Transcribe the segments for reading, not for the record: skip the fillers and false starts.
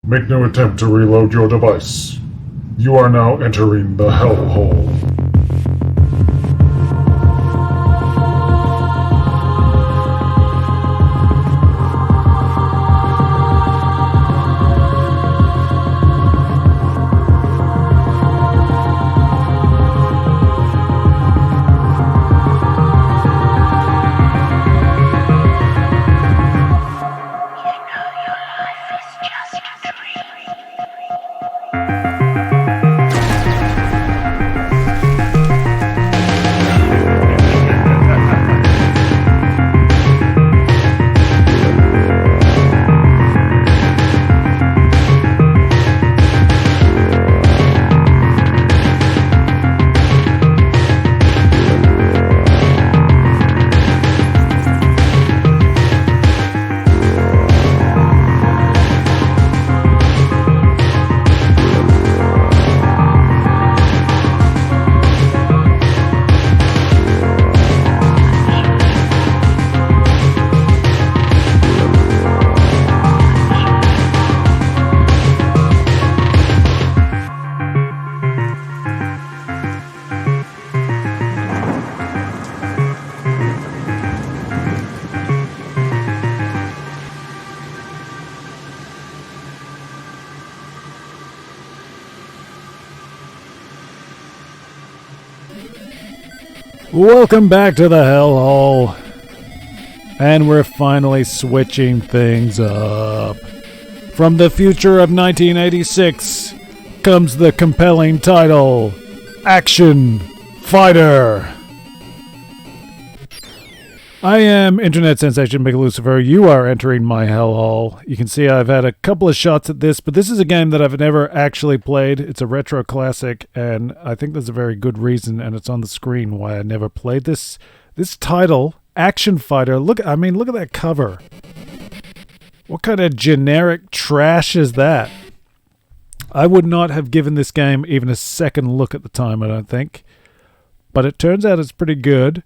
Make no attempt to reload your device. You are now entering the Hellhole. Welcome back to the Hellhole, and we're finally switching things up. From the future of 1986 comes the compelling title, Action Fighter. I am Internet Sensation Big Lucifer. You are entering my Hellhole. You can see I've had a couple of shots at this, but this is a game that I've never actually played. It's a retro classic, and I think there's a very good reason, and it's on the screen, why I never played this. This title, Action Fighter, look at that cover. What kind of generic trash is that? I would not have given this game even a second look at the time, I don't think. But it turns out it's pretty good.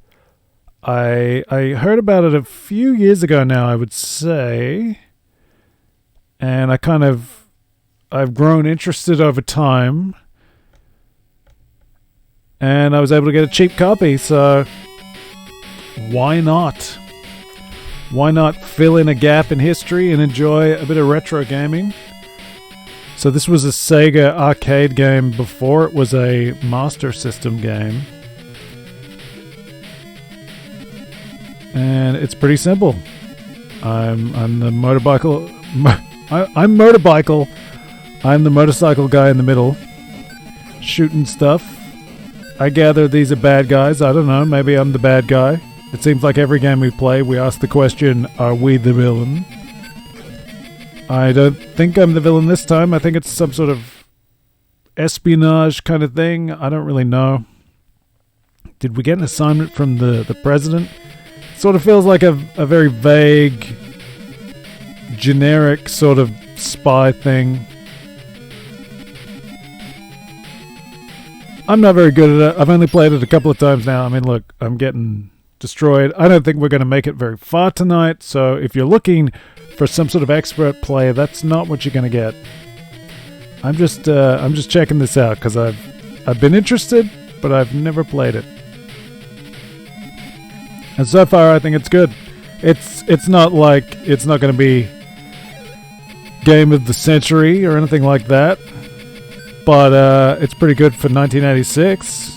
I heard about it a few years ago now, I would say, and I've grown interested over time, and I was able to get a cheap copy, so why not? Why not fill in a gap in history and enjoy a bit of retro gaming? So this was a Sega arcade game before it was a Master System game. And it's pretty simple. I'm the motorcycle. I'm motorcycle. I'm the motorcycle guy in the middle, shooting stuff. I gather these are bad guys. I don't know. Maybe I'm the bad guy. It seems like every game we play, we ask the question, "Are we the villain?" I don't think I'm the villain this time. I think it's some sort of espionage kind of thing. I don't really know. Did we get an assignment from the president? Sort of feels like a very vague, generic sort of spy thing. I'm not very good at it. I've only played it a couple of times now. I mean, look, I'm getting destroyed. I don't think we're going to make it very far tonight, so if you're looking for some sort of expert play, that's not what you're going to get. I'm just checking this out because I've been interested, but I've never played it. And so far, I think it's good. It's not like it's not going to be game of the century or anything like that, but it's pretty good for 1986.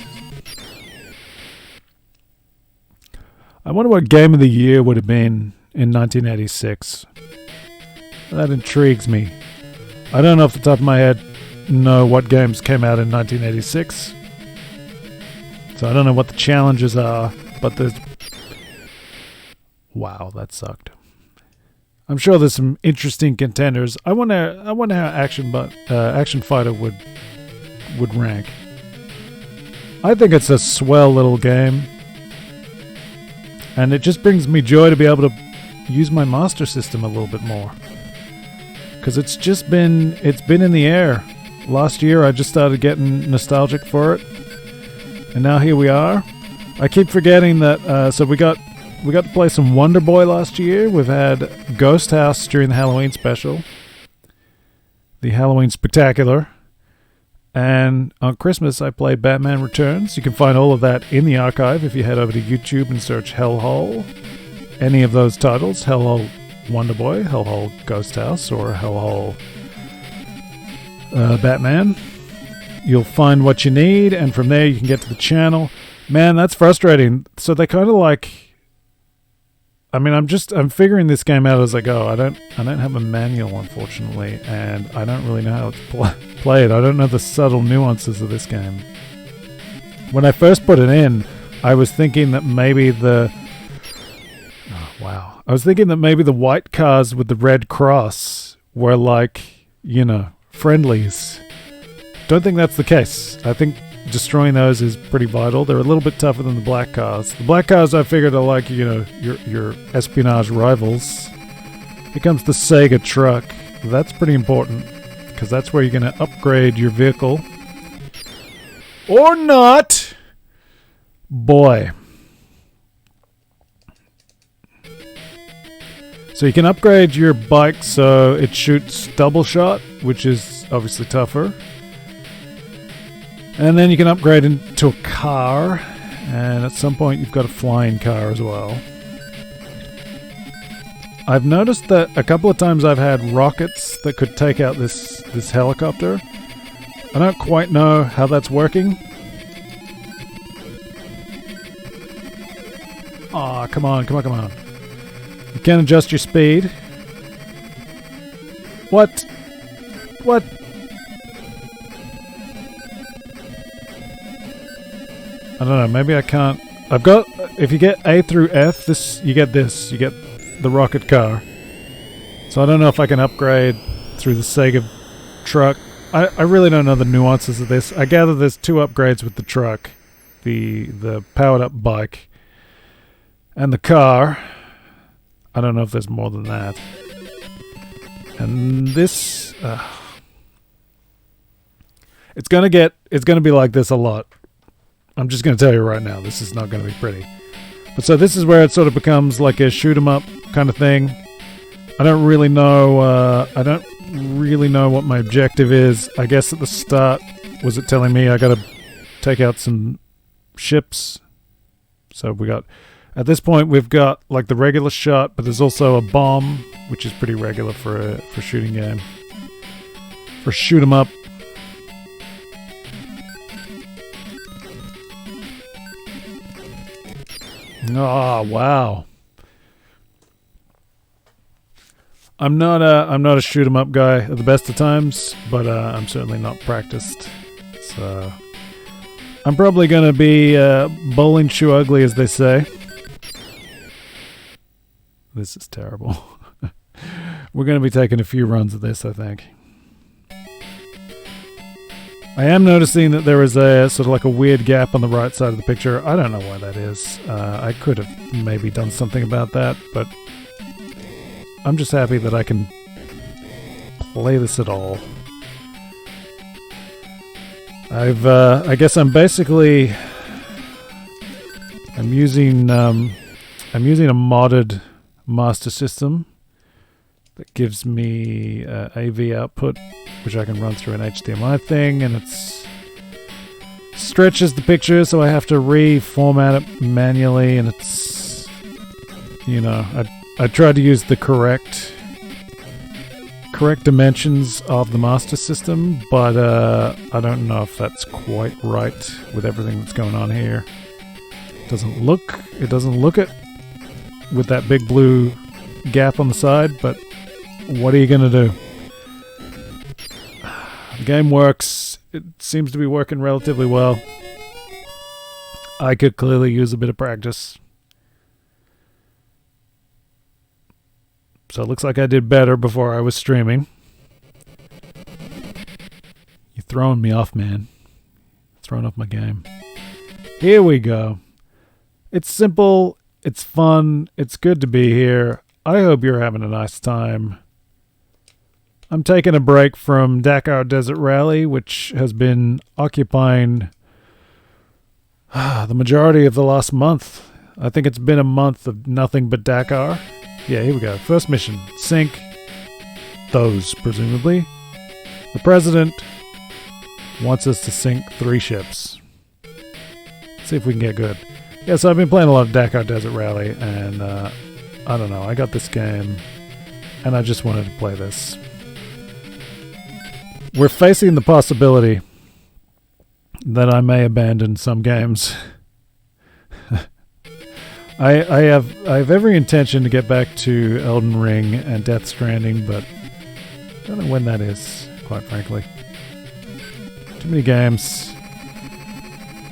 I wonder what game of the year would have been in 1986. That intrigues me. I don't know off the top of my head know what games came out in 1986, so I don't know what the challenges are, but there's... Wow, that sucked. I'm sure there's some interesting contenders. I wonder how Action Fighter would rank. I think it's a swell little game, and it just brings me joy to be able to use my Master System a little bit more, because it's been in the air. Last year I just started getting nostalgic for it, and now here we are. I keep forgetting that. So we got to play some Wonder Boy last year. We've had Ghost House during the Halloween special. the Halloween Spectacular. And on Christmas, I played Batman Returns. You can find all of that in the archive if you head over to YouTube and search Hellhole. Any of those titles, Hellhole Wonder Boy, Hellhole Ghost House, or Hellhole Batman. You'll find what you need, and from there you can get to the channel. Man, that's frustrating. So they kind of like... I mean, I'm figuring this game out as I go. I don't have a manual, unfortunately, and I don't really know how to play it. I don't know the subtle nuances of this game. When I first put it in, I was thinking that maybe the... Oh, wow. I was thinking that maybe the white cars with the red cross were like, you know, friendlies. Don't think that's the case. I think destroying those is pretty vital. They're a little bit tougher than the black cars. The black cars I figured are like, you know, your espionage rivals. Here comes the Sega truck. That's pretty important, because that's where you're going to upgrade your vehicle. Or not! Boy. So you can upgrade your bike so it shoots double shot, which is obviously tougher. And then you can upgrade into a car, and at some point you've got a flying car as well. I've noticed that a couple of times I've had rockets that could take out this helicopter. I don't quite know how that's working. Aw, come on. You can adjust your speed. What? I don't know, maybe I can't... I've got... If you get A through F, you get the rocket car. So I don't know if I can upgrade through the Sega truck. I really don't know the nuances of this. I gather there's 2 upgrades with the truck. The powered up bike. And the car. I don't know if there's more than that. And this... It's gonna be like this a lot. I'm just going to tell you right now, this is not going to be pretty. But so this is where it sort of becomes like a shoot 'em up kind of thing. I don't really know what my objective is. I guess at the start, was it telling me I got to take out some ships? So at this point we've got like the regular shot, but there's also a bomb, which is pretty regular for a shooting game. For shoot 'em up. Oh, wow. I'm not a shoot 'em up guy at the best of times, but I'm certainly not practiced. So I'm probably gonna be bowling shoe ugly, as they say. This is terrible. We're gonna be taking a few runs of this, I think. I am noticing that there is a sort of like a weird gap on the right side of the picture. I don't know why that is. I could have maybe done something about that, but I'm just happy that I can play this at all. I guess I'm basically I'm using a modded Master System that gives me AV output, which I can run through an HDMI thing, and it's stretches the picture, so I have to reformat it manually, and it's, you know, I tried to use the correct dimensions of the Master System, but I don't know if that's quite right with everything that's going on here. It doesn't look it with that big blue gap on the side, but what are you gonna do? The game works. It seems to be working relatively well. I could clearly use a bit of practice. So it looks like I did better before I was streaming. You're throwing me off, man. Throwing off my game. Here we go. It's simple. It's fun. It's good to be here. I hope you're having a nice time. I'm taking a break from Dakar Desert Rally, which has been occupying the majority of the last month. I think it's been a month of nothing but Dakar. Yeah, here we go. First mission. Sink those, presumably. The president wants us to sink 3 ships. Let's see if we can get good. Yeah, so I've been playing a lot of Dakar Desert Rally, and I don't know, I got this game, and I just wanted to play this. We're facing the possibility that I may abandon some games. I have every intention to get back to Elden Ring and Death Stranding, but I don't know when that is, quite frankly. Too many games.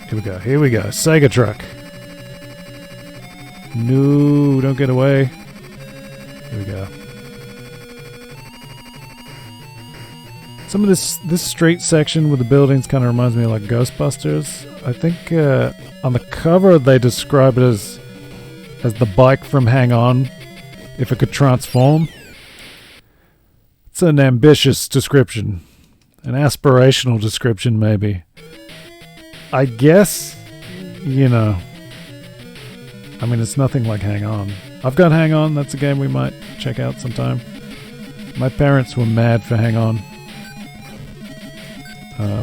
Here we go. Sega truck. No, don't get away. Here we go. Some of this street section with the buildings kind of reminds me of like Ghostbusters. I think on the cover they describe it as the bike from Hang On, if it could transform. It's an ambitious description. An aspirational description, maybe. I guess, you know, I mean, it's nothing like Hang On. I've got Hang On. That's a game we might check out sometime. My parents were mad for Hang On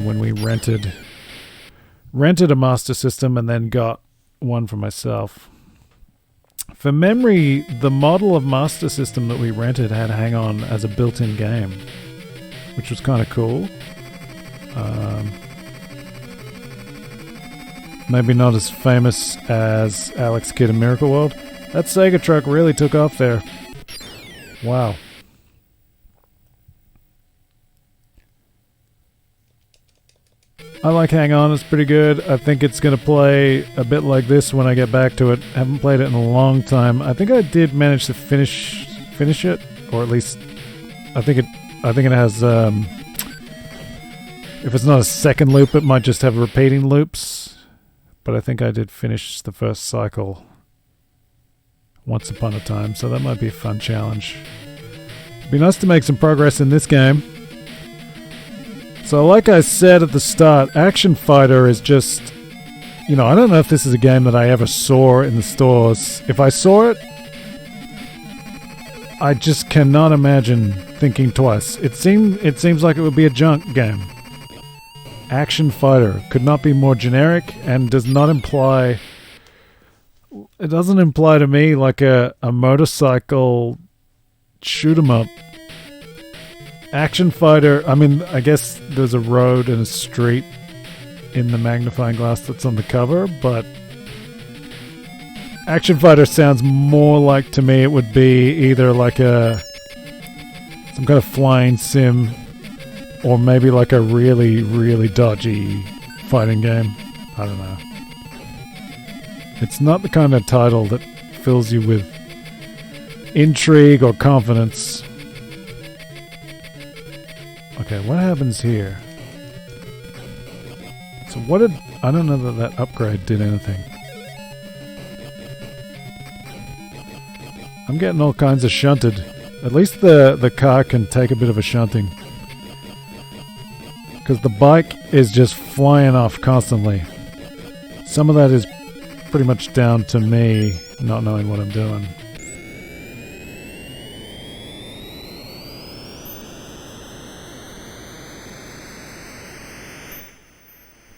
when we rented a Master System and then got one for myself. For memory, the model of Master System that we rented had Hang On as a built-in game, which was kind of cool. Maybe not as famous as Alex Kidd in Miracle World. That Sega truck really took off there. Wow. I like Hang On, it's pretty good. I think it's going to play a bit like this when I get back to it. Haven't played it in a long time. I think I did manage to finish it, or at least I think it has if it's not a second loop, it might just have repeating loops. But I think I did finish the first cycle once upon a time, so that might be a fun challenge. It'd be nice to make some progress in this game. So like I said at the start, Action Fighter is just, you know, I don't know if this is a game that I ever saw in the stores. If I saw it, I just cannot imagine thinking twice. It seems like it would be a junk game. Action Fighter could not be more generic and does not imply... It doesn't imply to me like a motorcycle shoot 'em up. Action Fighter, I mean, I guess there's a road and a street in the magnifying glass that's on the cover, but Action Fighter sounds more like, to me, it would be either like some kind of flying sim, or maybe like a really, really dodgy fighting game. I don't know. It's not the kind of title that fills you with intrigue or confidence. Okay, what happens here? So what did... I don't know that upgrade did anything. I'm getting all kinds of shunted. At least the car can take a bit of a shunting. Because the bike is just flying off constantly. Some of that is pretty much down to me not knowing what I'm doing.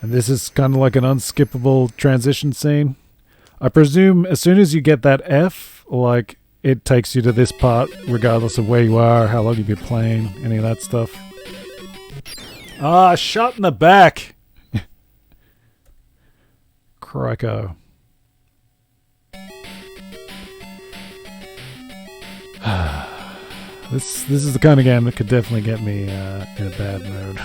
And this is kind of like an unskippable transition scene. I presume as soon as you get that F, like, it takes you to this part, regardless of where you are, how long you've been playing, any of that stuff. Ah, shot in the back! Crico. This is the kind of game that could definitely get me in a bad mood.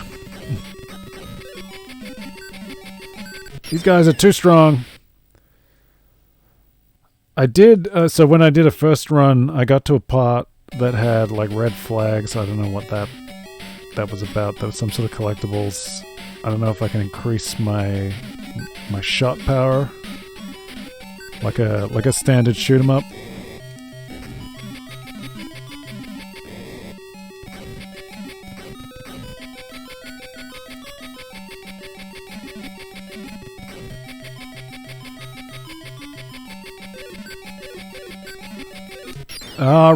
These guys are too strong. I did, so when I did a first run, I got to a part that had like red flags. I don't know what that was about. There was some sort of collectibles. I don't know if I can increase my shot power like a standard shoot 'em up.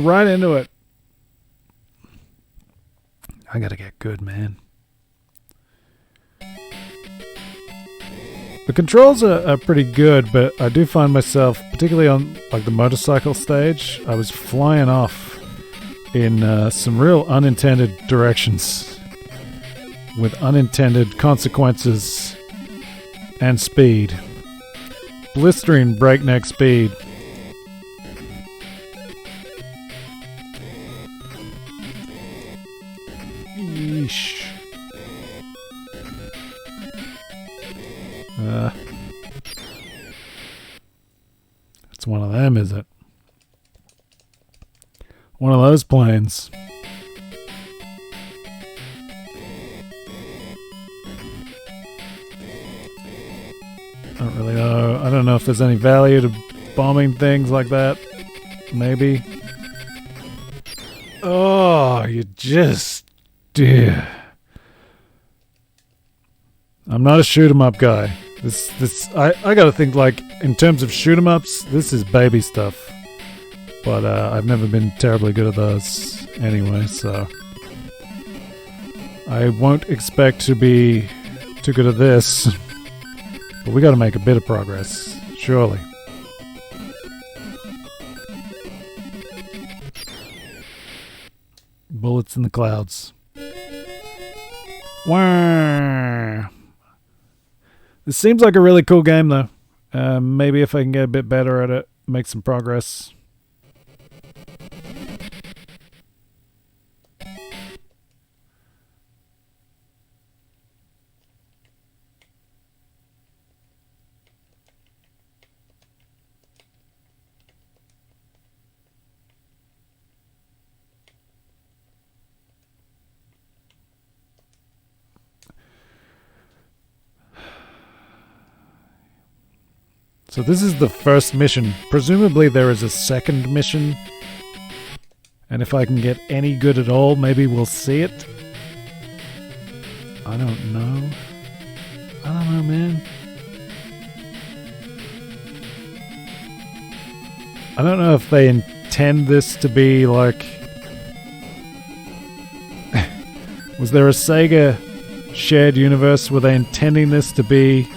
Right into it. I gotta get good, man. The controls are pretty good, but I do find myself, particularly on like the motorcycle stage, I was flying off in some real unintended directions with unintended consequences and speed. Blistering breakneck speed. Yeesh. It's one of them, is it? One of those planes. I don't really know. I don't know if there's any value to bombing things like that. Maybe. Oh, you just... Dear. I'm not a shoot 'em up guy. I gotta think, like, in terms of shoot 'em ups, this is baby stuff. But I've never been terribly good at those anyway, so I won't expect to be too good at this. But we gotta make a bit of progress, surely. Bullets in the clouds. Wah! This seems like a really cool game, though. Maybe if I can get a bit better at it, make some progress. So this is the first mission. Presumably there is a second mission. And if I can get any good at all, maybe we'll see it. I don't know. I don't know, man. I don't know if they intend this to be like... Was there a Sega shared universe? Were they intending this to be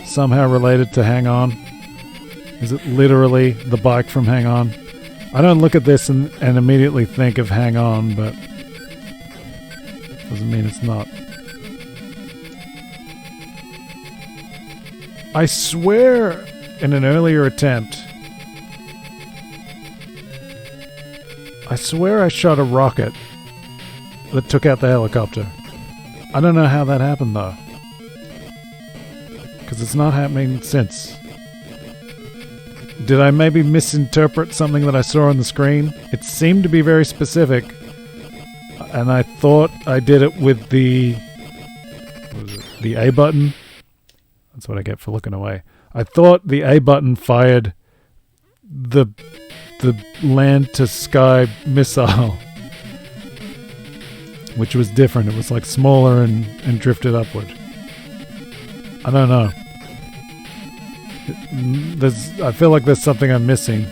somehow related to Hang On? Is it literally the bike from Hang On? I don't look at this and immediately think of Hang On, but doesn't mean it's not. I swear in an earlier attempt, I swear I shot a rocket that took out the helicopter. I don't know how that happened though, because it's not happening since. Did I maybe misinterpret something that I saw on the screen? It seemed to be very specific, and I thought I did it with the... what was it? The A button? That's what I get for looking away. I thought the A button fired the land-to-sky missile, which was different. It was like smaller and drifted upward. I don't know. I feel like there's something I'm missing.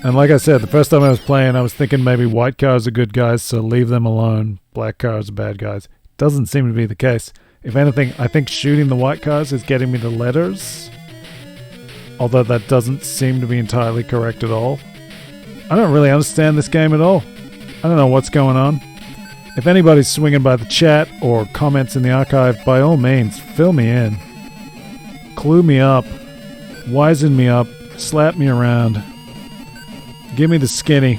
And like I said, the first time I was playing, I was thinking maybe white cars are good guys, so leave them alone. Black cars are bad guys. Doesn't seem to be the case. If anything, I think shooting the white cars is getting me the letters. Although that doesn't seem to be entirely correct at all. I don't really understand this game at all. I don't know what's going on. If anybody's swinging by the chat or comments in the archive, by all means, fill me in. Clue me up. Wizen me up. Slap me around. Give me the skinny.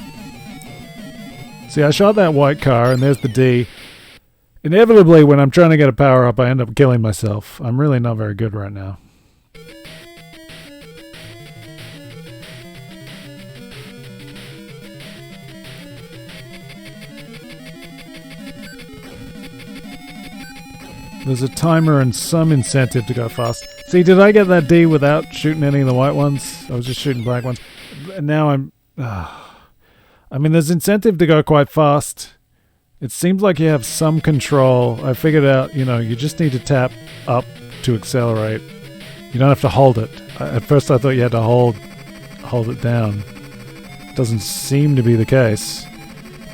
See, I shot that white car, and there's the D. Inevitably, when I'm trying to get a power up, I end up killing myself. I'm really not very good right now. There's a timer and some incentive to go fast. See, did I get that D without shooting any of the white ones? I was just shooting black ones. And now I'm... I mean, there's incentive to go quite fast. It seems like you have some control. I figured out, you just need to tap up to accelerate. You don't have to hold it. At first I thought you had to hold it down. Doesn't seem to be the case.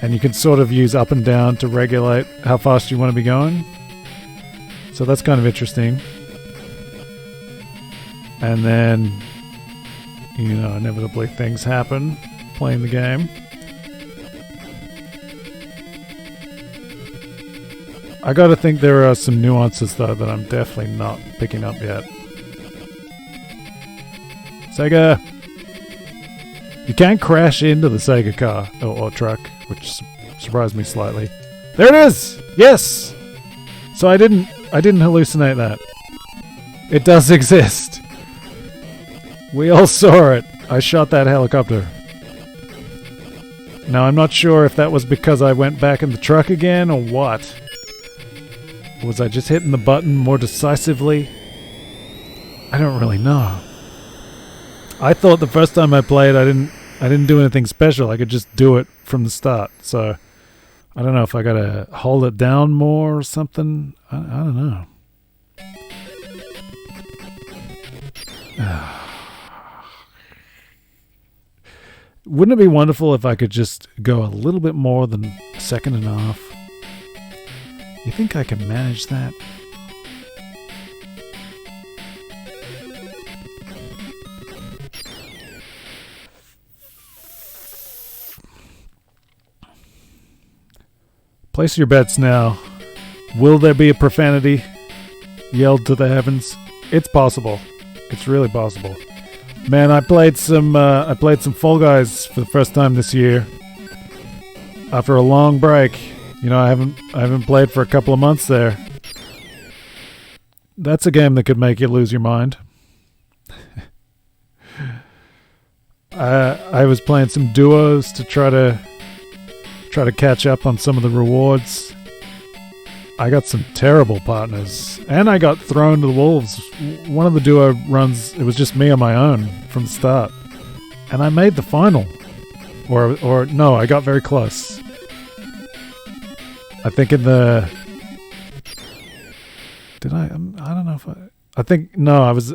And you can sort of use up and down to regulate how fast you want to be going. So that's kind of interesting. And then, inevitably things happen playing the game. I gotta think there are some nuances though that I'm definitely not picking up yet. Sega! You can't crash into the Sega car or truck, which surprised me slightly. There it is! Yes! So I didn't hallucinate that. It does exist. We all saw it. I shot that helicopter. Now I'm not sure if that was because I went back in the truck again or what. Was I just hitting the button more decisively? I don't really know. I thought the first time I played I didn't do anything special. I could just do it from the start. So I don't know if I gotta hold it down more or something. I don't know. Wouldn't it be wonderful if I could just go a little bit more than a second and a half? You think I can manage that? Place your bets now. Will there be a profanity yelled to the heavens? It's possible. It's really possible. Man, I played some Fall Guys for the first time this year. After a long break. I haven't played for a couple of months there. That's a game that could make you lose your mind. I was playing some duos to try to catch up on some of the rewards. I got some terrible partners, and I got thrown to the wolves. One of the duo runs, it was just me on my own from the start, and I made the final, or no, I got very close. I think in the... Did I? I don't know if I think... No, I was...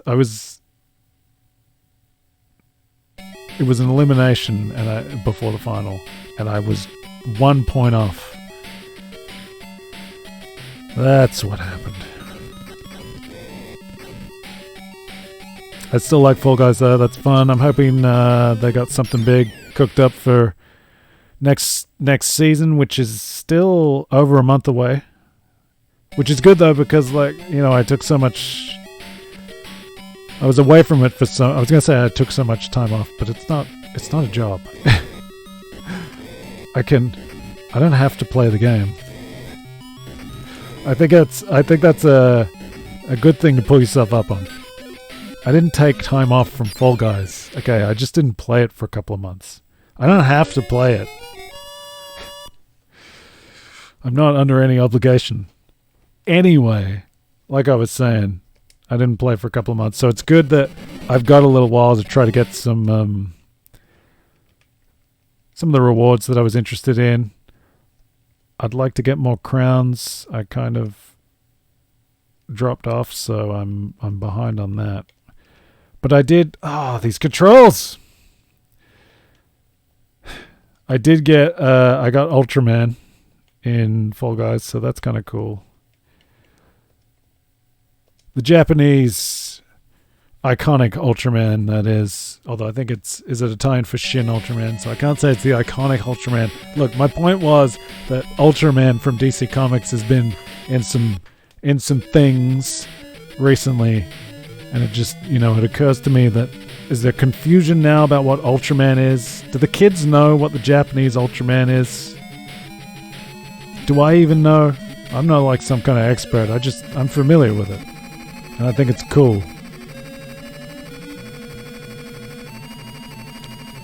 It was an elimination before the final, and I was 1 point off. That's what happened. I still like Fall Guys though, that's fun. I'm hoping they got something big cooked up for next season, which is still over a month away. Which is good though, because I took so much... I was away from it for I was gonna say I took so much time off, but it's not a job. I don't have to play the game. I think that's a good thing to pull yourself up on. I didn't take time off from Fall Guys. Okay, I just didn't play it for a couple of months. I don't have to play it. I'm not under any obligation. Anyway, like I was saying, I didn't play for a couple of months, so it's good that I've got a little while to try to get some of the rewards that I was interested in. I'd like to get more crowns. I kind of dropped off, so I'm behind on that. But I did... Oh, these controls! I did get... I got Ultraman in Fall Guys, so that's kind of cool. The Japanese iconic Ultraman, that is. Although I think is it Italian for Shin Ultraman, so I can't say it's the iconic Ultraman. Look, my point was that Ultraman from DC Comics has been in some things recently, and it just, it occurs to me that is there confusion now about what Ultraman is? Do the kids know what the Japanese Ultraman is? Do I even know? I'm not like some kind of expert. I'm familiar with it. And I think it's cool.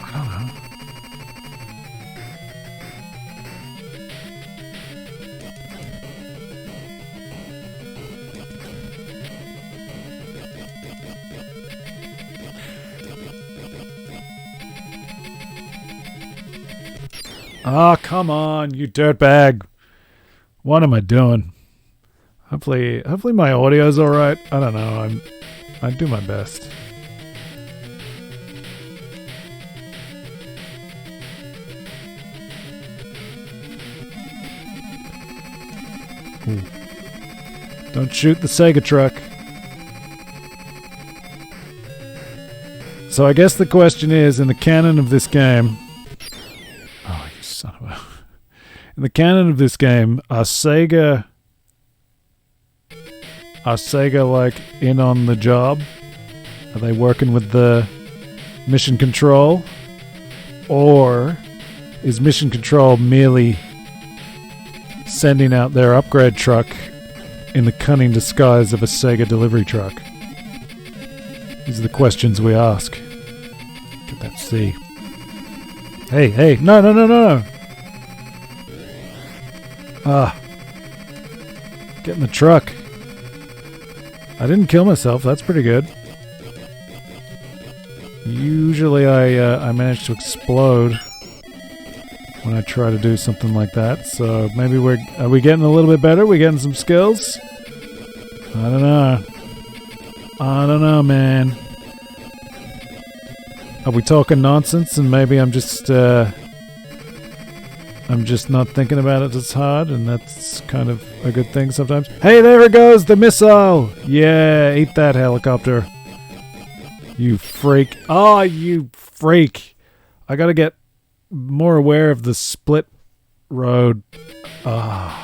I don't know. Oh, come on, you dirtbag. What am I doing? Hopefully my audio's alright. I don't know. I do my best. Ooh. Don't shoot the Sega truck. So I guess the question is, in the canon of this game... Oh, you son of a... In the canon of this game, are Sega like in on the job? Are they working with the Mission Control? Or is Mission Control merely sending out their upgrade truck in the cunning disguise of a Sega delivery truck? These are the questions we ask. Get that C. Hey, no. Get in the truck. I didn't kill myself, that's pretty good. Usually I manage to explode when I try to do something like that, so maybe are we getting a little bit better? We getting some skills? I don't know, man. Are we talking nonsense and maybe I'm just not thinking about it as hard, and that's kind of a good thing sometimes. Hey, there it goes, the missile! Yeah, eat that, helicopter. You freak. Oh, you freak. I gotta get more aware of the split road. Are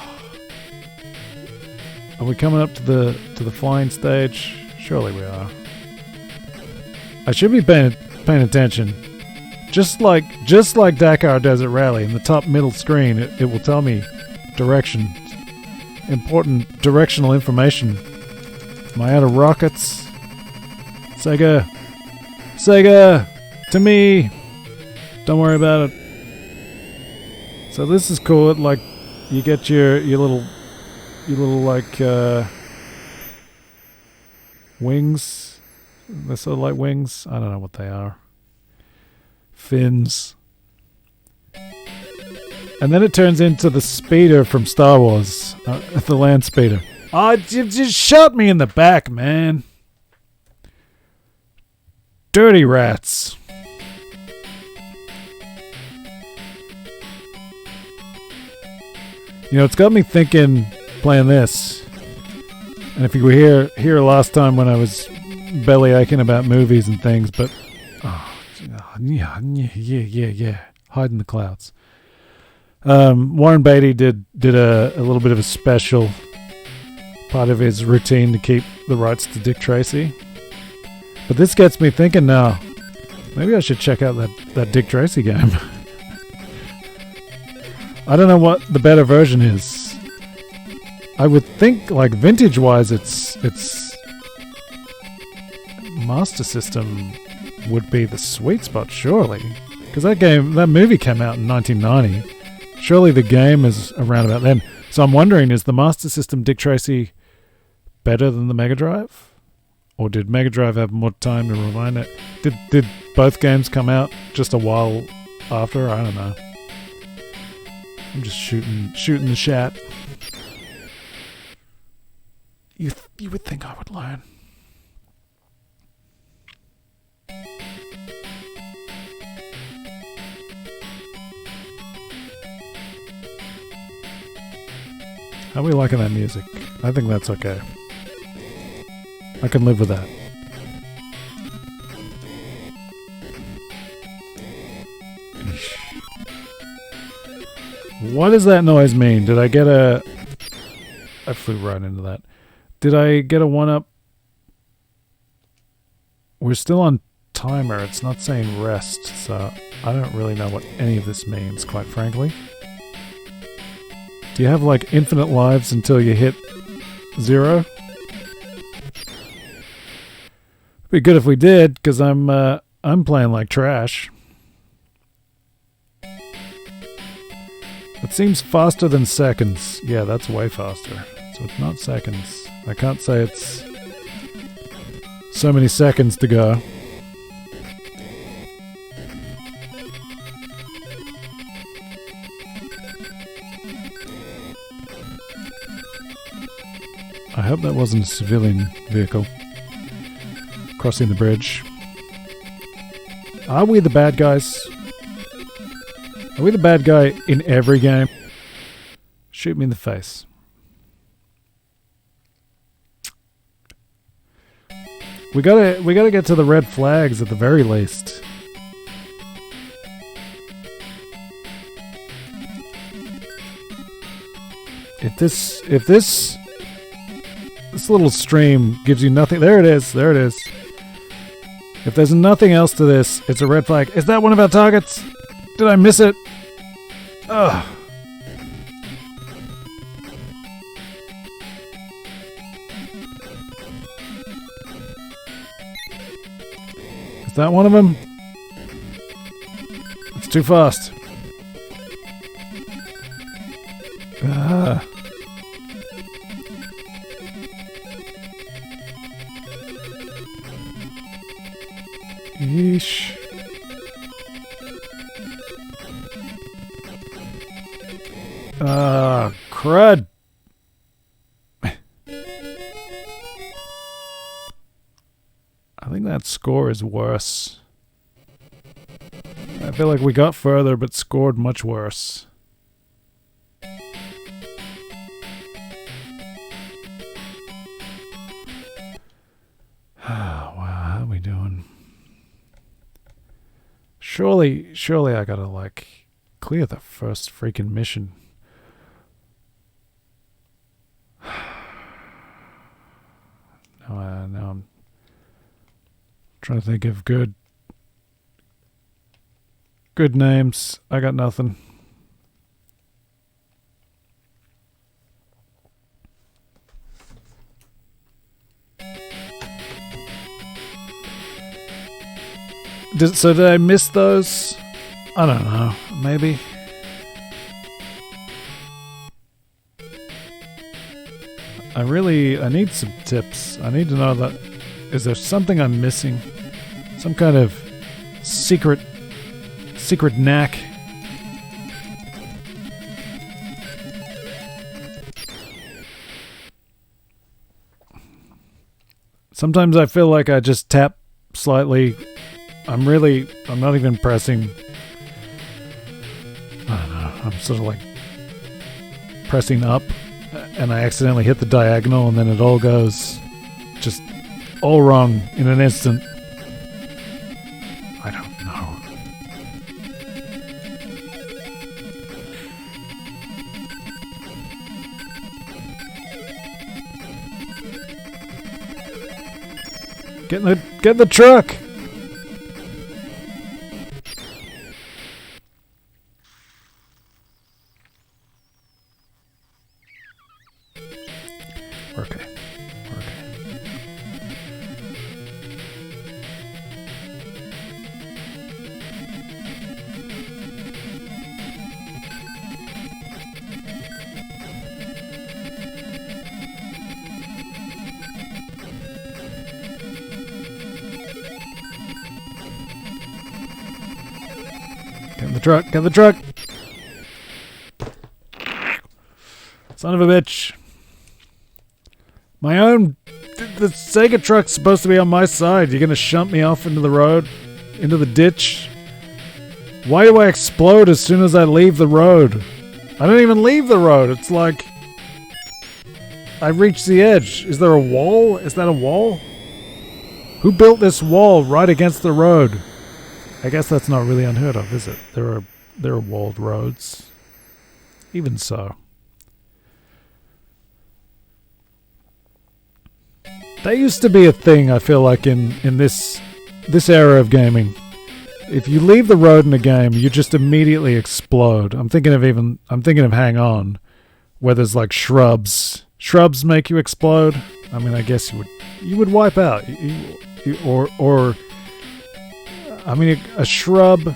we coming up to the flying stage? Surely we are. I should be paying attention. Just like Dakar Desert Rally, in the top middle screen, it will tell me direction. Important directional information. Am I out of rockets? Sega, to me. Don't worry about it. So this is cool. It, like, you get your little like wings. They're sort of like wings. I don't know what they are. Fins. And then it turns into the speeder from Star Wars. The land speeder. Oh, you just shot me in the back, man. Dirty rats. You know, it's got me thinking playing this. And if you were here last time when I was belly aching about movies and things, but yeah. Hide in the clouds. Warren Beatty did a little bit of a special part of his routine to keep the rights to Dick Tracy. But this gets me thinking now, maybe I should check out that Dick Tracy game. I don't know what the better version is. I would think, like, vintage-wise, it's Master System would be the sweet spot, surely. Because that movie came out in 1990. Surely the game is around about then. So I'm wondering, is the Master System Dick Tracy better than the Mega Drive? Or did Mega Drive have more time to rewind it? Did both games come out just a while after? I don't know. I'm just shooting the shat. You would think I would learn. How are we liking that music? I think that's okay. I can live with that. What does that noise mean? Did I get a... I flew right into that. Did I get a 1-up? We're still on timer. It's not saying rest, so I don't really know what any of this means, quite frankly. Do you have, like, infinite lives until you hit 0? It'd be good if we did, because I'm playing like trash. It seems faster than seconds. Yeah, that's way faster. So it's not seconds. I can't say it's so many seconds to go. I hope that wasn't a civilian vehicle crossing the bridge. Are we the bad guys? Are we the bad guy in every game? Shoot me in the face. We gotta get to the red flags at the very least. If this little stream gives you nothing, there it is. If there's nothing else to this, it's a red flag. Is that one of our targets? Did I miss it? Ugh. Is that one of them? It's too fast. Yeesh. Crud. I think that score is worse. I feel like we got further but scored much worse. Wow, how are we doing? Surely I gotta, like, clear the first freaking mission. Now I'm trying to think of good names. I got nothing. So did I miss those? I don't know. Maybe. I need some tips. I need to know that. Is there something I'm missing? Some kind of secret knack? Sometimes I feel like I just tap slightly. I'm not even pressing. I don't know. I'm sort of like pressing up and I accidentally hit the diagonal and then it all goes just all wrong in an instant. I don't know. Get in the truck! Okay. Get in the truck! Son of a bitch. The Sega truck's supposed to be on my side. You're gonna shunt me off into the road? Into the ditch? Why do I explode as soon as I leave the road? I don't even leave the road. It's like I reach the edge. Is there a wall? Is that a wall? Who built this wall right against the road? I guess that's not really unheard of, is it? There are walled roads. Even so. That used to be a thing, I feel like, in this era of gaming. If you leave the road in a game, you just immediately explode. I'm thinking of Hang On, where there's like shrubs. Shrubs make you explode. I mean, I guess you would wipe out. I mean, a shrub,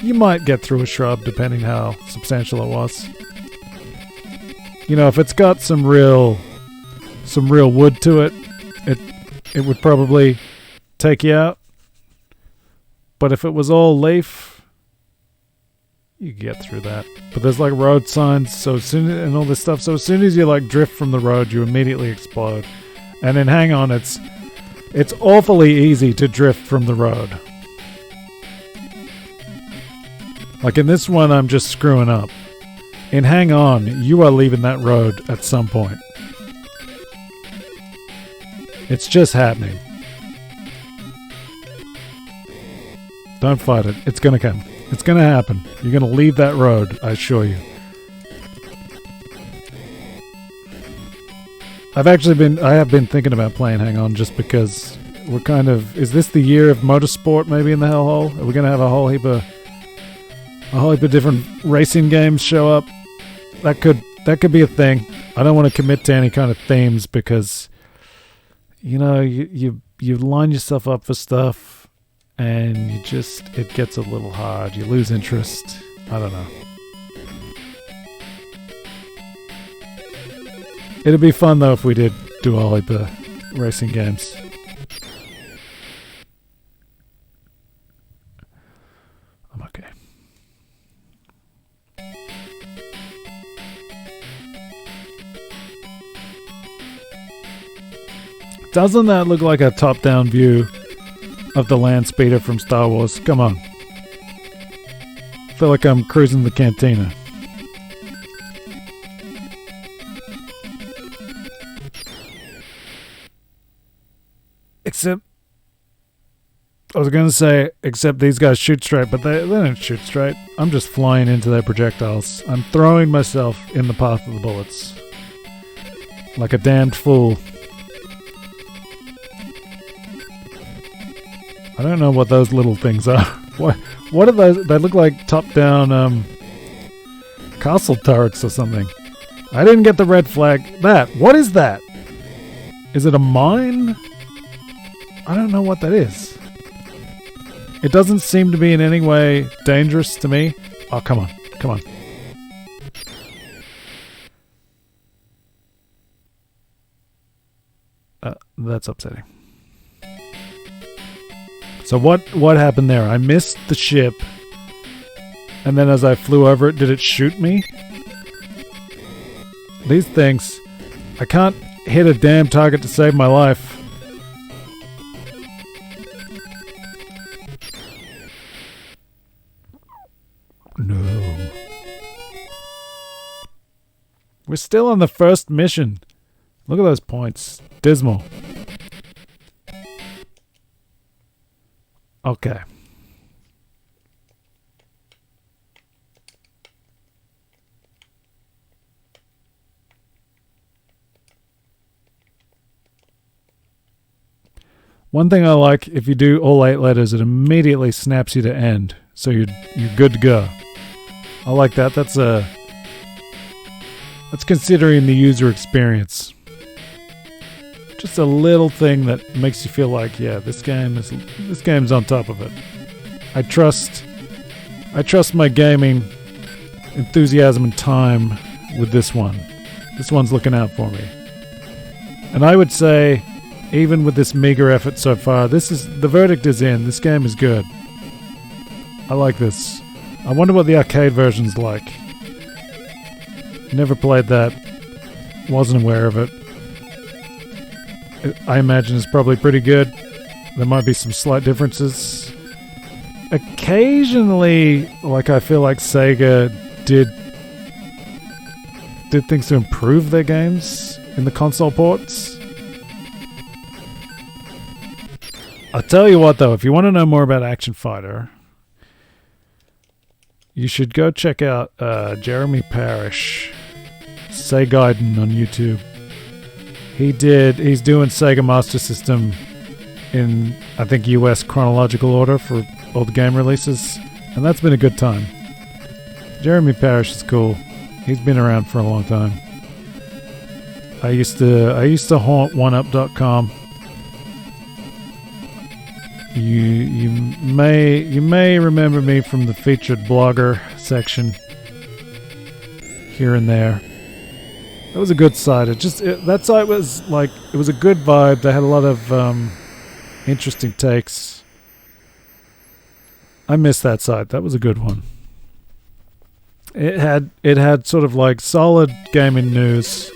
you might get through a shrub depending how substantial it was. You know, if it's got some real wood to it, it would probably take you out. But if it was all leaf, you could get through that. But there's like road signs, and all this stuff. So as soon as you like drift from the road, you immediately explode. And in Hang On, it's awfully easy to drift from the road. Like in this one, I'm just screwing up. In Hang On, you are leaving that road at some point. It's just happening. Don't fight it. It's gonna come. It's gonna happen. You're gonna leave that road, I assure you. I have been thinking about playing Hang On just because we're kind of... Is this the year of motorsport maybe in the Hellhole? Are we gonna have a whole heap of different racing games show up? That could be a thing. I don't want to commit to any kind of themes because, you know, you line yourself up for stuff and it gets a little hard. You lose interest. I don't know. It'd be fun though if we did do a whole heap of racing games. I'm okay. Doesn't that look like a top-down view of the land speeder from Star Wars? Come on. I feel like I'm cruising the cantina. Except... I was gonna say, except these guys shoot straight, but they don't shoot straight. I'm just flying into their projectiles. I'm throwing myself in the path of the bullets. Like a damned fool. I don't know what those little things are. What are those? They look like top-down castle turrets or something. I didn't get the red flag. What is that? Is it a mine? I don't know what that is. It doesn't seem to be in any way dangerous to me. Oh, come on. Come on. That's upsetting. So what happened there? I missed the ship, and then as I flew over it, did it shoot me? These things, I can't hit a damn target to save my life. No. We're still on the first mission. Look at those points. Dismal. Okay. One thing I like, if you do all 8 letters, it immediately snaps you to end. So you're good to go. I like that. That's considering the user experience. Just a little thing that makes you feel like, yeah, this game's on top of it. I trust my gaming enthusiasm and time with this one. This one's looking out for me. And I would say, even with this meager effort so far, the verdict is in. This game is good. I like this. I wonder what the arcade version's like. Never played that. Wasn't aware of it. I imagine it's probably pretty good. There might be some slight differences. Occasionally, like I feel like Sega did things to improve their games in the console ports. I'll tell you what though, if you want to know more about Action Fighter, you should go check out Jeremy Parish, Segaiden on YouTube. He's doing Sega Master System in, I think, US chronological order for all the game releases, and that's been a good time. Jeremy Parish is cool. He's been around for a long time. I used to haunt oneup.com. You may remember me from the featured blogger section here and there. That was a good site. That site was like, it was a good vibe. They had a lot of interesting takes. I missed that site. That was a good one. It had sort of like solid gaming news,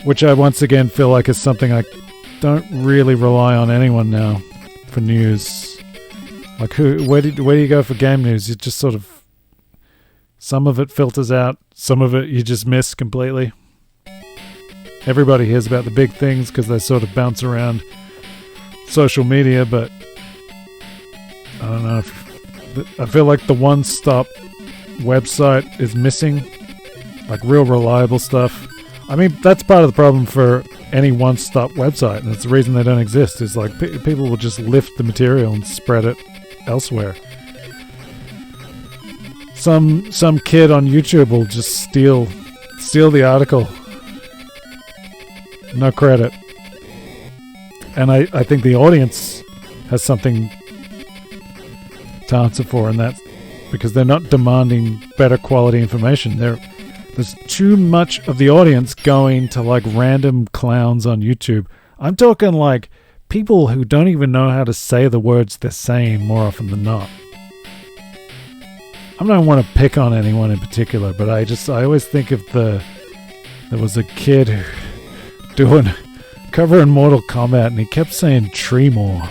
which I once again feel like is something I don't really rely on anyone now for news. Like where do you go for game news? You just sort of, some of it filters out, some of it you just miss completely. Everybody hears about the big things because they sort of bounce around social media, but I don't I feel like the one-stop website is missing, like real reliable stuff. I mean, that's part of the problem for any one-stop website, and it's the reason they don't exist, is like people will just lift the material and spread it elsewhere. Some kid on YouTube will just steal the article. No credit. And I think the audience has something to answer for in that, because they're not demanding better quality information. There's too much of the audience going to like random clowns on YouTube. I'm talking like people who don't even know how to say the words they're saying more often than not. I don't want to pick on anyone in particular, but I always think of there was a kid who covering Mortal Kombat, and he kept saying Tremor.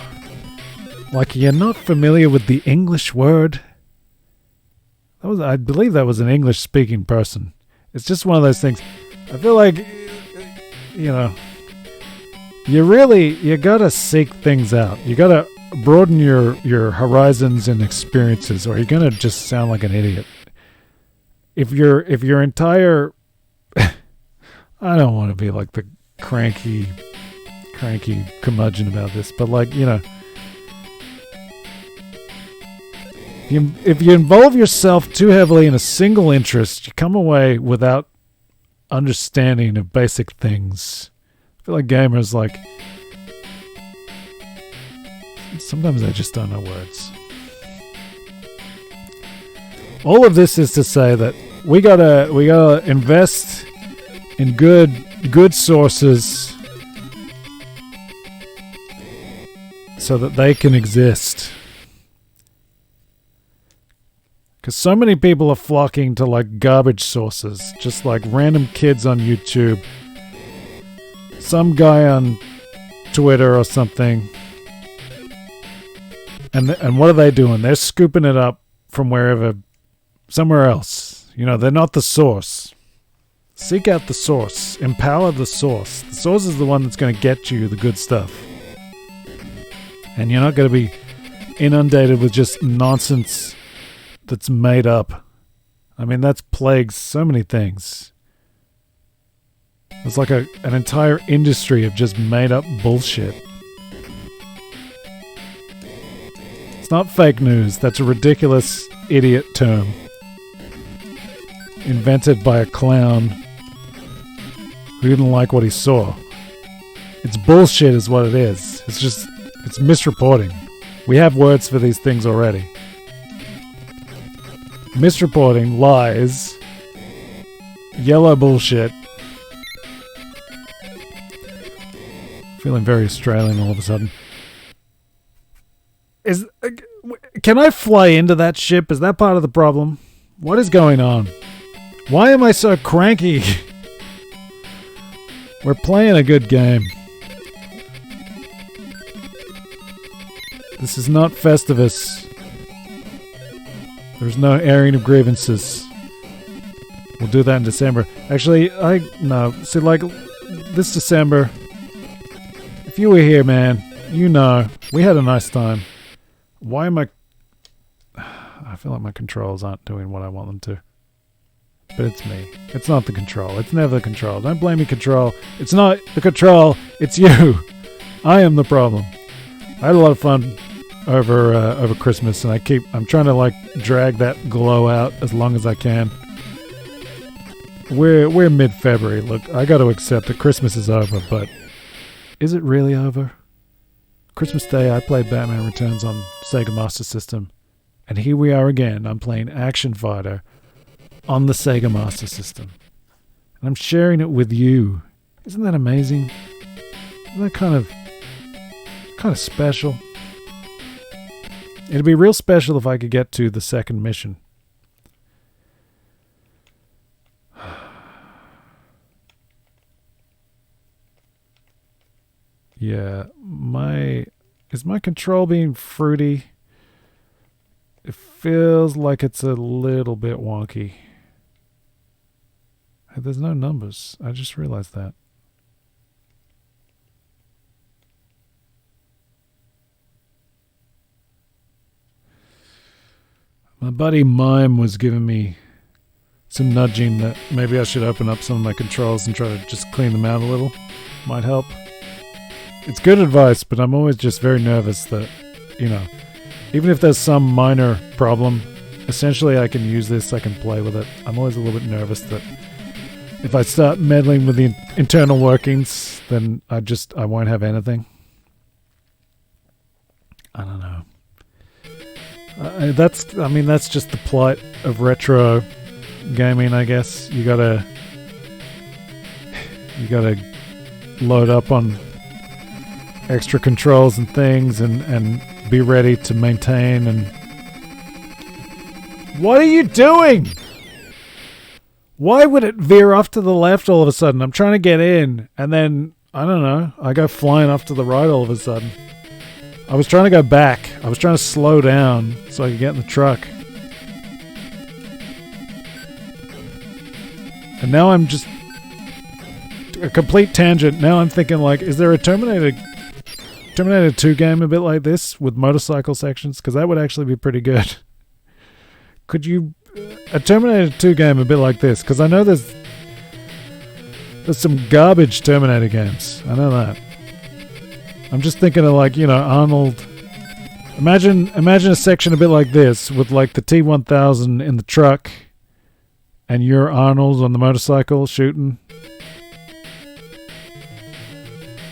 Like, you're not familiar with the English word? I believe that was an English-speaking person. It's just one of those things. I feel like, you know, you gotta seek things out. You gotta broaden your horizons and experiences, or you're gonna just sound like an idiot. If your entire I don't want to be like the cranky curmudgeon about this, but like, you know, if you involve yourself too heavily in a single interest, you come away without understanding of basic things. I feel like gamers, like, sometimes they just don't know words. All of this is to say that we gotta invest in good sources so that they can exist. Because so many people are flocking to like garbage sources, just like random kids on YouTube, some guy on Twitter or something. And what are they doing? They're scooping it up from somewhere else. You know, they're not the source. Seek out the source. Empower the source. The source is the one that's going to get you the good stuff. And you're not going to be inundated with just nonsense that's made up. I mean, that's plagues so many things. There's like an entire industry of just made up bullshit. It's not fake news. That's a ridiculous idiot term invented by a clown who didn't like what he saw. It's bullshit is what it is. It's misreporting. We have words for these things already. Misreporting, lies, yellow bullshit. Feeling very Australian all of a sudden. Can I fly into that ship? Is that part of the problem? What is going on? Why am I so cranky? We're playing a good game. This is not Festivus. There's no airing of grievances. We'll do that in December. Actually, see, like, this December, if you were here, man, you know, we had a nice time. Why am I feel like my controls aren't doing what I want them to. But it's me. It's not the control. It's never the control. Don't blame me, control. It's not the control. It's you. I am the problem. I had a lot of fun over Christmas, and I'm trying to like drag that glow out as long as I can. We're mid-February. Look, I got to accept that Christmas is over, but is it really over? Christmas Day, I played Batman Returns on Sega Master System, and here we are again. I'm playing Action Fighter on the Sega Master System, and I'm sharing it with you. Isn't that amazing? Isn't that kind of special? It'd be real special if I could get to the second mission. Yeah, is my control being fruity? It feels like it's a little bit wonky. There's no numbers. I just realized that. My buddy Mime was giving me some nudging that maybe I should open up some of my controls and try to just clean them out a little. Might help. It's good advice, but I'm always just very nervous that, you know, even if there's some minor problem, essentially I can use this, I can play with it. I'm always a little bit nervous that if I start meddling with the internal workings, then I won't have anything. I don't know. That's just the plight of retro gaming, I guess. You gotta load up on extra controls and things and be ready to maintain. And what are you doing? Why would it veer off to the left all of a sudden? I'm trying to get in, and then, I don't know, I go flying off to the right all of a sudden. I was trying to go back. I was trying to slow down so I could get in the truck. And now I'm just a complete tangent. Now I'm thinking, like, is there a Terminator 2 game a bit like this with motorcycle sections? Because that would actually be pretty good. Could you... a Terminator 2 game a bit like this? Because I know there's some garbage Terminator games. I know that. I'm just thinking of, like, you know, Arnold. Imagine a section a bit like this with, like, the T-1000 in the truck and you're Arnold on the motorcycle shooting.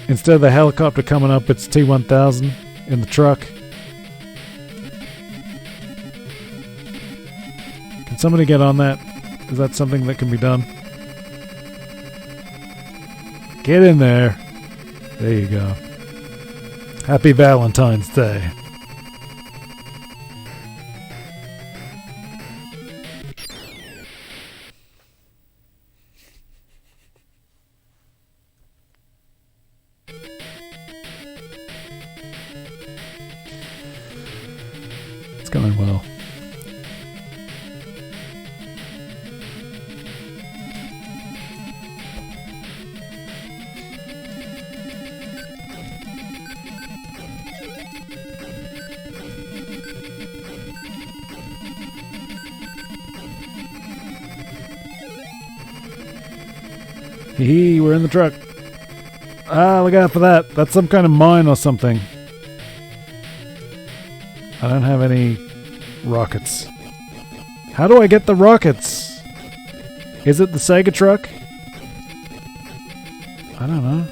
Instead of the helicopter coming up, it's T-1000 in the truck. Can somebody get on that? Is that something that can be done? Get in there. There you go. Happy Valentine's Day. It's going well. Hee, we're in the truck. Ah, look out for that. That's some kind of mine or something. I don't have any rockets. How do I get the rockets? Is it the Sega truck? I don't know.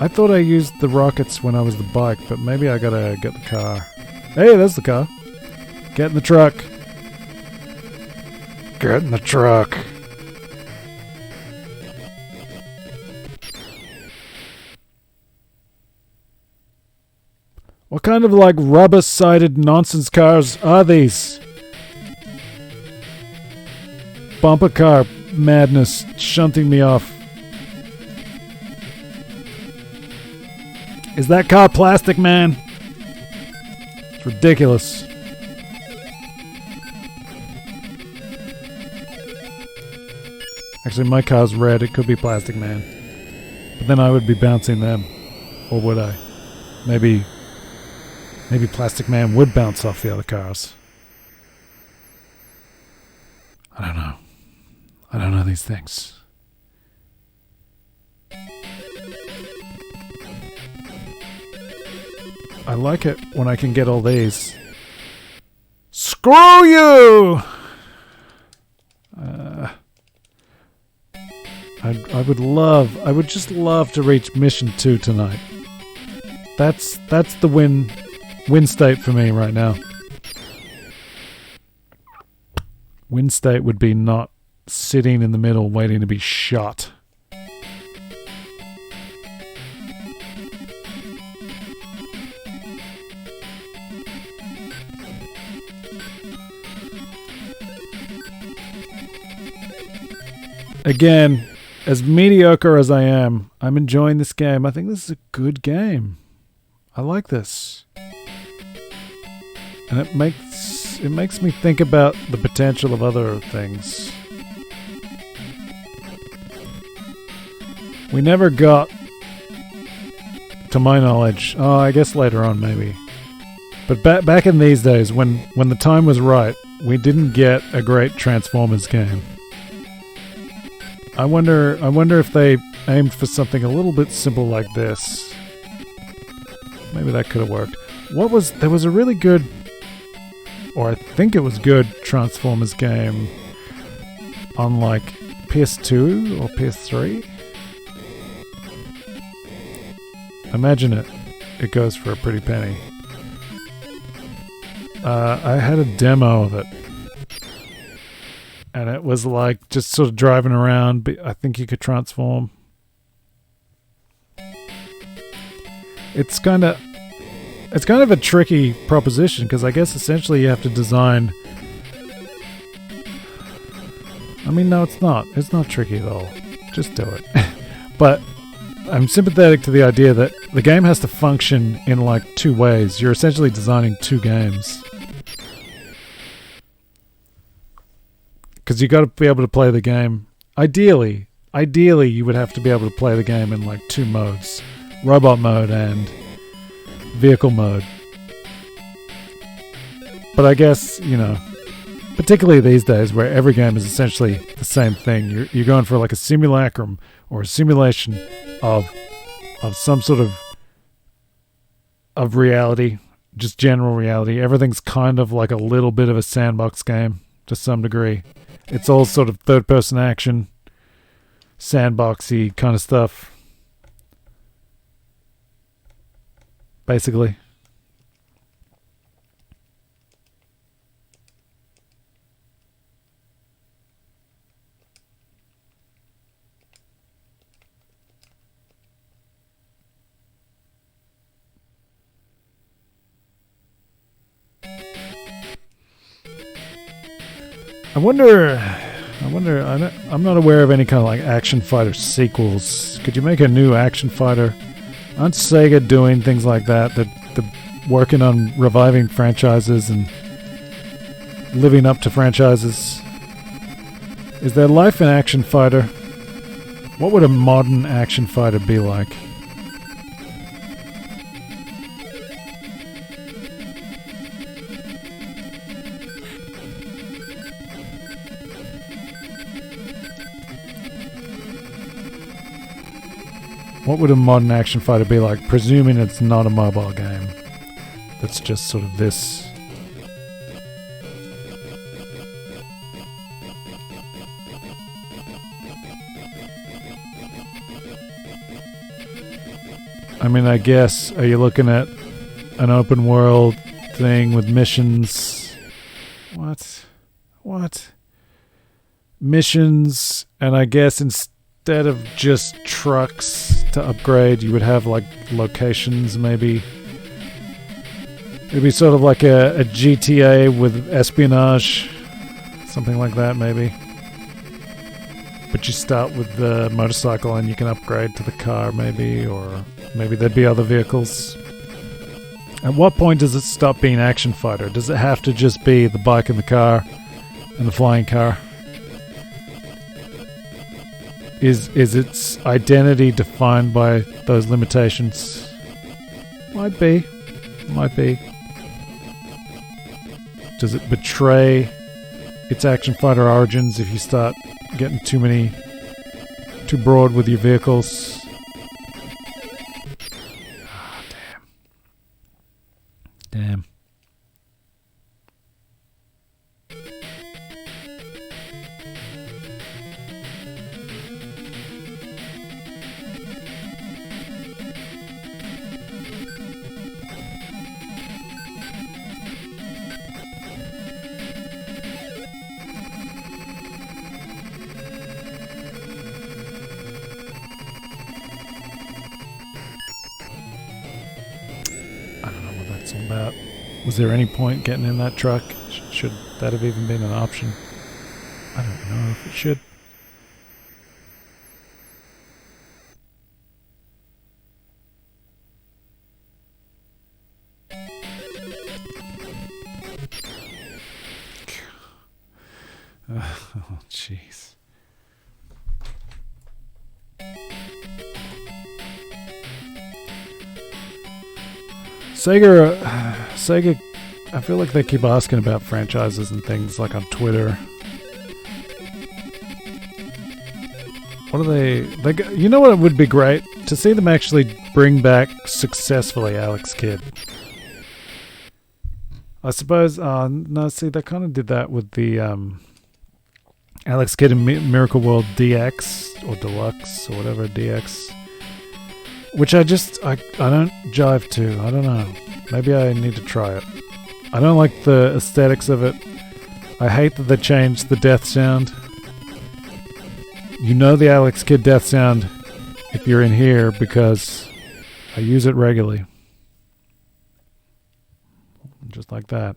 I thought I used the rockets when I was the bike, but maybe I gotta get the car. Hey, there's the car. Get in the truck. Get in the truck. What kind of, like, rubber-sided nonsense cars are these? Bumper car madness shunting me off. Is that car plastic, man? It's ridiculous. Actually, my car's red. It could be plastic, man. But then I would be bouncing them. Or would I? Maybe Plastic Man would bounce off the other cars. I don't know. I don't know these things. I like it when I can get all these. Screw you! I would just love to reach mission 2 tonight. That's the win state for me right now. Win state would be not sitting in the middle waiting to be shot. Again, as mediocre as I am, I'm enjoying this game. I think this is a good game. I like this. And it makes me think about the potential of other things. We never got, to my knowledge, I guess later on maybe, But back in these days, when the time was right, we didn't get a great Transformers game. I wonder if they aimed for something a little bit simple like this. Maybe that could have worked. There was a really good, or I think it was good, Transformers game on like PS2 or PS3. Imagine it. It goes for a pretty penny. I had a demo of it. And it was like just sort of driving around. But I think you could transform. It's kind of a tricky proposition because I guess essentially you have to design. I mean, no, it's not. It's not tricky at all. Just do it. But I'm sympathetic to the idea that the game has to function in like two ways. You're essentially designing two games. Because you got to be able to play the game. Ideally, you would have to be able to play the game in like two modes: robot mode and vehicle mode. But I guess, particularly these days where every game is essentially the same thing, you're going for like a simulacrum or a simulation of some sort of reality, just general reality. Everything's kind of like a little bit of a sandbox game to some degree. It's all sort of third-person action, sandboxy kind of stuff. Basically. I wonder. I'm not aware of any kind of like action fighter sequels. Could you make a new action fighter? Aren't Sega doing things like that? They're working on reviving franchises and living up to franchises. Is there life in action fighter? What would a modern action fighter be like? What would a modern action fighter be like, presuming it's not a mobile game? That's just sort of this. I mean, I guess, are you looking at an open world thing with missions? What? Missions, and I guess instead of just trucks to upgrade, you would have like locations, maybe. It'd be sort of like a GTA with espionage, something like that, maybe. But you start with the motorcycle and you can upgrade to the car, maybe, or maybe there'd be other vehicles. At what point does it stop being action fighter? Does it have to just be the bike and the car and the flying car? Is its identity defined by those limitations? Might be. Does it betray its action fighter origins if you start getting too broad with your vehicles? Ah, damn. About. Was there any point getting in that truck? Should that have even been an option? I don't know if it should. Oh, jeez. Sega, I feel like they keep asking about franchises and things like on Twitter. What are they you know what would be great? To see them actually bring back successfully Alex Kidd. I suppose, no, see, they kind of did that with the Alex Kidd in Miracle World DX, or Deluxe, or whatever, DX. Which I don't jive to. I don't know. Maybe I need to try it. I don't like the aesthetics of it. I hate that they changed the death sound. You know the Alex Kidd death sound if you're in here because I use it regularly. Just like that.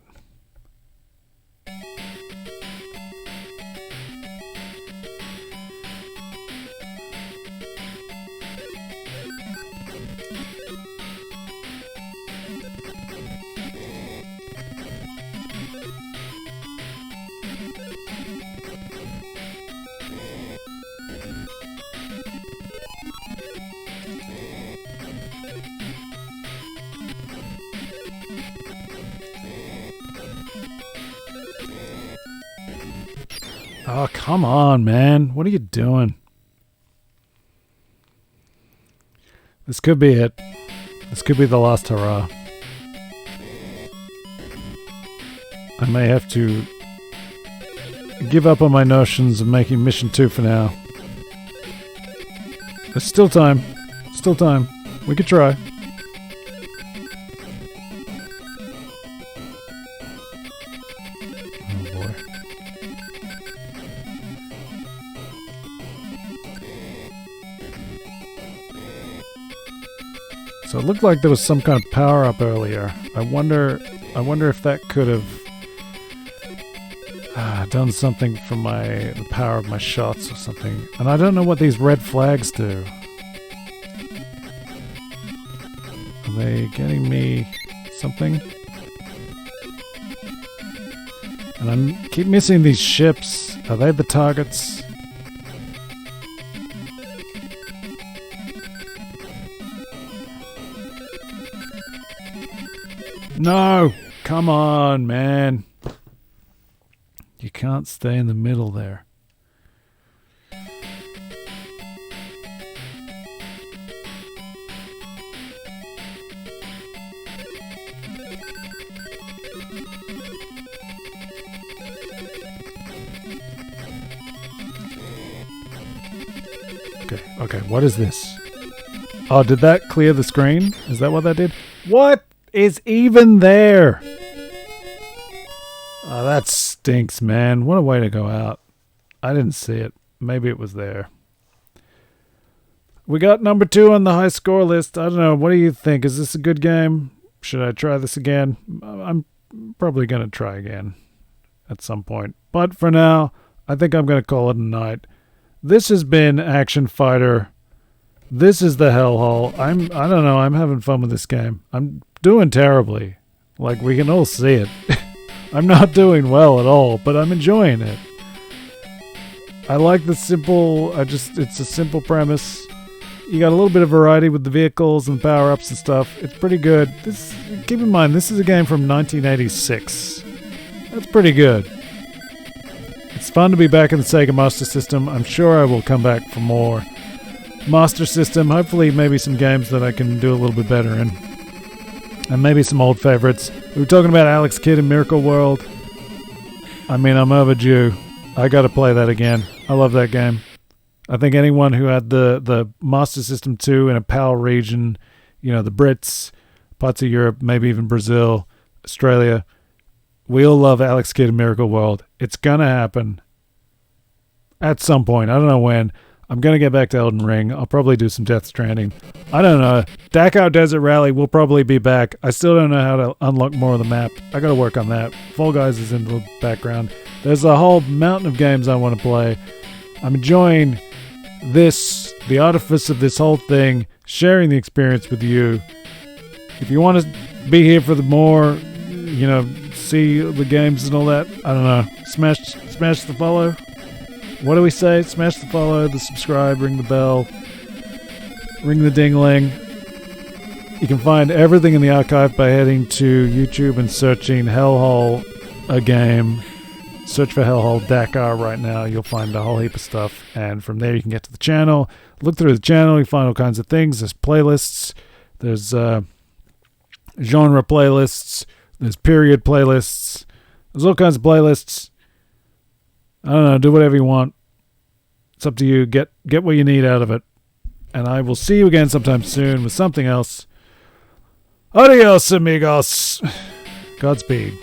Oh, come on, man. What are you doing? This could be it. This could be the last hurrah. I may have to give up on my notions of making Mission 2 for now. There's still time. Still time. We could try. So it looked like there was some kind of power up earlier. I wonder if that could have done something for the power of my shots or something. And I don't know what these red flags do. Are they getting me something? And I keep missing these ships. Are they the targets? No! Come on, man. You can't stay in the middle there. Okay, what is this? Oh, did that clear the screen? Is that what that did? What is even there? Oh, that stinks, man. What a way to go out. I didn't see it. Maybe it was there. We got number 2 on the high score list. I don't know. What do you think? Is this a good game? Should I try this again? I'm probably going to try again at some point. But for now, I think I'm going to call it a night. This has been Action Fighter. This is the Hellhole. I don't know. I'm having fun with this game. I'm doing terribly. Like, we can all see it. I'm not doing well at all, but I'm enjoying it. I like the simple, it's a simple premise. You got a little bit of variety with the vehicles and power-ups and stuff. It's pretty good. Keep in mind, this is a game from 1986. That's pretty good. It's fun to be back in the Sega Master System. I'm sure I will come back for more Master System. Hopefully, maybe some games that I can do a little bit better in. And maybe some old favorites. We were talking about Alex Kidd in Miracle World. I mean, I'm overdue. I gotta play that again. I love that game. I think anyone who had the Master System 2 in a PAL region, the Brits, parts of Europe, maybe even Brazil, Australia, we all love Alex Kidd in Miracle World. It's gonna happen at some point. I don't know when. I'm gonna get back to Elden Ring. I'll probably do some Death Stranding. I don't know. Dachau Desert Rally will probably be back. I still don't know how to unlock more of the map. I gotta work on that. Fall Guys is in the background. There's a whole mountain of games I want to play. I'm enjoying this, the artifice of this whole thing, sharing the experience with you. If you want to be here for the more, see the games and all that, I don't know. Smash the follow. What do we say? Smash the follow, the subscribe, ring the bell, ring the ding-ling. You can find everything in the archive by heading to YouTube and searching Hellhole, a game. Search for Hellhole Dakar right now. You'll find a whole heap of stuff. And from there you can get to the channel. Look through the channel. You find all kinds of things. There's playlists. There's genre playlists. There's period playlists. There's all kinds of playlists. I don't know. Do whatever you want. It's up to you. Get what you need out of it. And I will see you again sometime soon with something else. Adios, amigos. Godspeed.